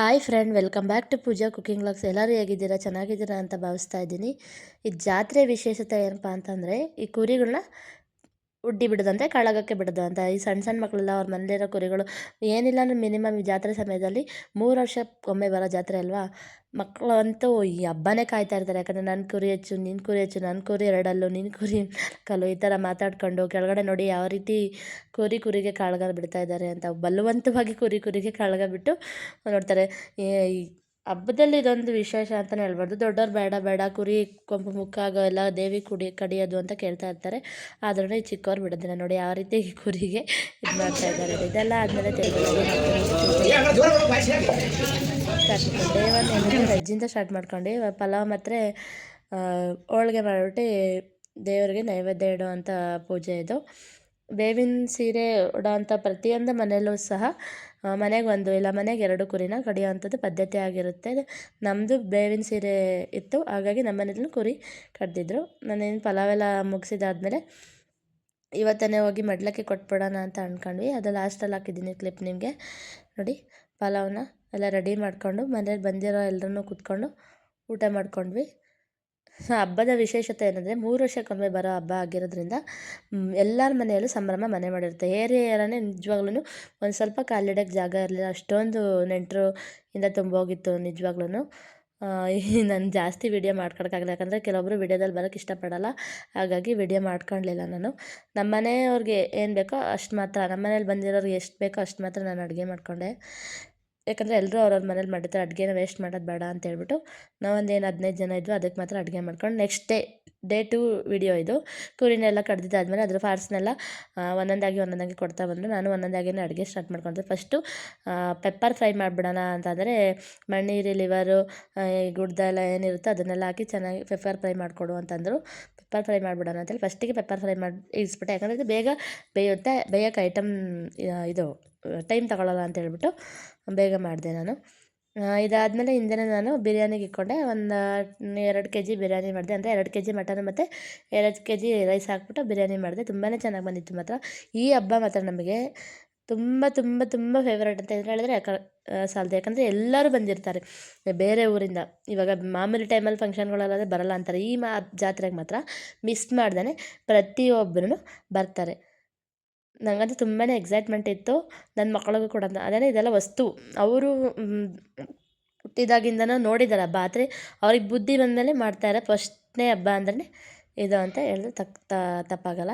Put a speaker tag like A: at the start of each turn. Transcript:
A: Hi friend, welcome back to Pooja cooking vlogs. ಎಲ್ಲರೂ ಹೇಗಿದ್ದೀರಾ? ಚೆನ್ನಾಗಿದ್ದೀರಾ ಅಂತ ಭಾವಿಸ್ತಾ ಇದ್ದೀನಿ. ಈ ಜಾತ್ರೆ ವಿಶೇಷತೆ ಏನಪ್ಪ ಅಂತಂದರೆ, ಈ ಕುರಿಗಳನ್ನ ಉಡ್ಡಿ ಬಿಡೋದು, ಅಂದರೆ ಕಳಗಕ್ಕೆ ಬಿಡೋದು ಅಂತ. ಈ ಸಣ್ಣ ಸಣ್ಣ ಮಕ್ಕಳೆಲ್ಲ ಅವ್ರ ಮನೇಲಿರೋ ಕುರಿಗಳು ಏನಿಲ್ಲ ಅಂದ್ರೆ ಮಿನಿಮಮ್ ಈ ಜಾತ್ರೆ ಸಮಯದಲ್ಲಿ 3 ವರ್ಷಕ್ಕೊಮ್ಮೆ ಬರೋ ಜಾತ್ರೆ ಅಲ್ವಾ. ಮಕ್ಕಳು ಅಂತೂ ಈ ಹಬ್ಬನೇ ಕಾಯ್ತಾ ಇರ್ತಾರೆ. ಯಾಕಂದರೆ ನನ್ನ ಕುರಿ ಹೆಚ್ಚು, ನಿನ್ನ ಕುರಿ ಹೆಚ್ಚು, ನನ್ನ ಕುರಿ 2 ಹಲ್ಲು, ನಿನ್ನ ಕುರಿ 4 ಹಲ್ಲು, ಈ ಥರ ಮಾತಾಡ್ಕೊಂಡು ಕೆಳಗಡೆ ನೋಡಿ ಯಾವ ರೀತಿ ಕುರಿಗೆ ಕಾಳ್ಗ ಬಿಡ್ತಾ ಇದ್ದಾರೆ ಅಂತ. ಬಲವಂತವಾಗಿ ಕುರಿಗೆ ಕಾಳ್ಗ ಬಿಟ್ಟು ನೋಡ್ತಾರೆ. ಈ ಹಬ್ಬದಲ್ಲಿ ಇದೊಂದು ವಿಶೇಷ ಅಂತಲೇ ಹೇಳ್ಬಾರ್ದು. ದೊಡ್ಡವ್ರು ಬೇಡ ಬೇಡ ಕುರಿ ಕೊಂಬು ಮುಕ್ಕಾಗೋ ಎಲ್ಲ ದೇವಿ ಕಡಿಯೋದು ಅಂತ ಕೇಳ್ತಾ ಇರ್ತಾರೆ. ಆದ್ರೂ ಈ ಚಿಕ್ಕವ್ರು ಬಿಡೋದಿಲ್ಲ. ನೋಡಿ ಯಾವ ರೀತಿ ಕುರಿಗೆ ಇದು ಮಾಡ್ತಾ ಇದ್ದಾರೆ. ಇದೆಲ್ಲ ಆದಮೇಲೆ ಸ್ಟಾರ್ಟ್ ಮಾಡ್ಕೊಂಡು ಡೇ 1 ಏನಿದೆ ವೆಜ್ಜಿಂದ ಸ್ಟಾರ್ಟ್ ಮಾಡ್ಕೊಂಡು ಪಲಾವ್ ಮತ್ತು ಹೋಳ್ಗೆ ಮಾಡಿಬಿಟ್ಟು ದೇವರಿಗೆ ನೈವೇದ್ಯ ಇಡೋ ಅಂಥ ಪೂಜೆ ಇದು. ಬೇವಿನ ಸೀರೆ ಉಡೋ ಅಂಥ ಪ್ರತಿಯೊಂದು ಮನೆಯಲ್ಲೂ ಸಹ ಮನೆಗೆ 1 ಇಲ್ಲ ಮನೆಗೆ 2 ಕುರಿನ ಕಡಿಯೋವಂಥದ್ದು ಪದ್ಧತಿ ಆಗಿರುತ್ತೆ. ನಮ್ಮದು ಬೇವಿನ ಸೀರೆ ಇತ್ತು, ಹಾಗಾಗಿ ನಮ್ಮ ಮನೇಲೂ ಕುರಿ ಕಡ್ದಿದ್ರು. ನಾನೇನು ಪಲಾವೆಲ್ಲ ಮುಗಿಸಿದಾದ್ಮೇಲೆ ಇವತ್ತನೇ ಹೋಗಿ ಮಡ್ಲಕ್ಕಿ ಕೊಟ್ಬಿಡೋಣ ಅಂತ ಅಂದ್ಕೊಂಡ್ವಿ. ಅದು ಲಾಸ್ಟಲ್ಲಿ ಹಾಕಿದ್ದೀನಿ ಕ್ಲಿಪ್ ನಿಮಗೆ ನೋಡಿ. ಪಲಾವ್ನ ಎಲ್ಲ ರೆಡಿ ಮಾಡಿಕೊಂಡು ಮನೇಲಿ ಬಂದಿರೋ ಎಲ್ಲರೂ ಕೂತ್ಕೊಂಡು ಊಟ ಮಾಡ್ಕೊಂಡ್ವಿ. ಹಬ್ಬದ ವಿಶೇಷತೆ ಏನಂದರೆ 3 ವರ್ಷಕ್ಕೊಮ್ಮೆ ಬರೋ ಹಬ್ಬ ಆಗಿರೋದ್ರಿಂದ ಎಲ್ಲರ ಮನೆಯಲ್ಲೂ ಸಂಭ್ರಮ ಮನೆ ಮಾಡಿರುತ್ತೆ. ಏರಿಯಾನೇ ನಿಜವಾಗ್ಲೂ ಒಂದು ಸ್ವಲ್ಪ ಕಾಲಿಡೋಕ್ಕೆ ಜಾಗ ಇರಲಿಲ್ಲ, ಅಷ್ಟೊಂದು ನೆಂಟರು ಇಂದ ತುಂಬೋಗಿತ್ತು ನಿಜವಾಗ್ಲೂ. ನಾನು ಜಾಸ್ತಿ ವೀಡಿಯೋ ಮಾಡ್ಕೊಳಕ್ಕಾಗಲ್ಲ, ಯಾಕಂದರೆ ಕೆಲವೊಬ್ಬರು ವೀಡಿಯೋದಲ್ಲಿ ಬರೋಕ್ಕೆ ಇಷ್ಟಪಡಲ್ಲ. ಹಾಗಾಗಿ ವೀಡಿಯೋ ಮಾಡ್ಕೊಳ್ಳಿಲ್ಲ ನಾನು. ನಮ್ಮ ಮನೆಯವ್ರಿಗೆ ಏನು ಬೇಕೋ ಅಷ್ಟು ಮಾತ್ರ, ನಮ್ಮ ಮನೇಲಿ ಬಂದಿರೋರಿಗೆ ಎಷ್ಟು ಬೇಕೋ ಅಷ್ಟು ಮಾತ್ರ ನಾನು ಅಡುಗೆ ಮಾಡಿಕೊಂಡೆ. ಯಾಕಂದರೆ ಎಲ್ಲರೂ ಅವ್ರವ್ರ ಮನೇಲಿ ಮಾಡಿರ್ತಾರೆ, ಅಡುಗೆನ ವೇಸ್ಟ್ ಮಾಡೋದು ಬೇಡ ಅಂತ ಹೇಳ್ಬಿಟ್ಟು ನಾವೊಂದು 15 ಜನ ಇದ್ವು, ಅದಕ್ಕೆ ಮಾತ್ರ ಅಡುಗೆ ಮಾಡ್ಕೊಂಡು ನೆಕ್ಸ್ಟ್ ಡೇ 2 ವಿಡಿಯೋ ಇದು. ಕುರಿನೆಲ್ಲ ಕಡ್ದಿದ್ದಾದಮೇಲೆ ಅದ್ರ ಪಾರ್ಟ್ಸ್ನೆಲ್ಲ ಒಂದೊಂದಾಗಿ ಕೊಡ್ತಾ ಬಂದರು. ನಾನು ಒಂದೊಂದಾಗಿಯೇ ಅಡುಗೆ ಸ್ಟಾರ್ಟ್ ಮಾಡ್ಕೊಂಡೆ. ಫಸ್ಟು ಪೆಪ್ಪರ್ ಫ್ರೈ ಮಾಡಿಬಿಡೋಣ ಅಂತಂದರೆ ಮಣ್ಣೀರಿ, ಲಿವರು, ಗುಡ್ದೆಲ್ಲ ಏನಿರುತ್ತೋ ಅದನ್ನೆಲ್ಲ ಹಾಕಿ ಚೆನ್ನಾಗಿ ಪೆಪ್ಪರ್ ಫ್ರೈ ಮಾಡಿಕೊಡು ಅಂತಂದರು. ಪೆಪ್ಪರ್ ಫ್ರೈ ಮಾಡಿಬಿಡೋಣ ಅಂತೇಳಿ ಫಸ್ಟಿಗೆ ಪೆಪ್ಪರ್ ಫ್ರೈ ಮಾಡಿ ಇಳಿಸ್ಬಿಟ್ಟೆ. ಯಾಕಂದರೆ ಇದು ಬೇಗ ಬೇಯುತ್ತೆ, ಬೇಯೋಕ್ಕೆ ಐಟಮ್ ಇದು ಟೈಮ್ ತಗೊಳ್ಳಲ್ಲ ಅಂತ ಹೇಳ್ಬಿಟ್ಟು ಬೇಗ ಮಾಡಿದೆ ನಾನು. ಇದಾದಮೇಲೆ ಹಿಂದೆನೇ ನಾನು ಬಿರಿಯಾನಿಗೆ ಇಟ್ಕೊಂಡೆ. ಒಂದು 2 ಕೆ ಜಿ ಬಿರಿಯಾನಿ ಮಾಡಿದೆ. ಅಂದರೆ 2 ಕೆ ಜಿ ಮಟನ್ ಮತ್ತು 2 ಕೆ ಜಿ ರೈಸ್ ಹಾಕ್ಬಿಟ್ಟು ಬಿರಿಯಾನಿ ಮಾಡಿದೆ. ತುಂಬಾ ಚೆನ್ನಾಗಿ ಬಂದಿತ್ತು ಮಾತ್ರ. ಈ ಹಬ್ಬ ಮಾತ್ರ ನಮಗೆ ತುಂಬ ತುಂಬ ತುಂಬ ಫೇವ್ರೇಟ್ ಅಂತ ಹೇಳಿದ್ರೆ ಸಾಲದು. ಯಾಕಂದರೆ ಎಲ್ಲರೂ ಬಂದಿರ್ತಾರೆ ಬೇರೆ ಊರಿಂದ. ಇವಾಗ ಮಾಮೂಲಿ ಟೈಮಲ್ಲಿ ಫಂಕ್ಷನ್ಗಳಲ್ಲಾದರೆ ಬರಲ್ಲ ಅಂತಾರೆ, ಈ ಜಾತ್ರೆಗೆ ಮಾತ್ರ ಮಿಸ್ ಮಾಡ್ದೇ ಪ್ರತಿಯೊಬ್ಬರೂ ಬರ್ತಾರೆ. ನನಗಂತೂ ತುಂಬಾ ಎಕ್ಸೈಟ್ಮೆಂಟ್ ಇತ್ತು, ನನ್ನ ಮಕ್ಕಳಿಗೂ ಕೂಡ. ಅದೇ ಇದೆಲ್ಲ ವಸ್ತು ಅವರು ಹುಟ್ಟಿದಾಗಿಂದನೂ ನೋಡಿದ್ದಾರೆ ಹಬ್ಬ, ಆದರೆ ಅವ್ರಿಗೆ ಬುದ್ಧಿ ಬಂದಮೇಲೆ ಮಾಡ್ತಾರೆ. ಫಸ್ಟ್ನೇ ಹಬ್ಬ ಅಂದ್ರೆ ಇದು ಅಂತ ಹೇಳಿದ್ರೆ ತಪ್ಪಾಗಲ್ಲ.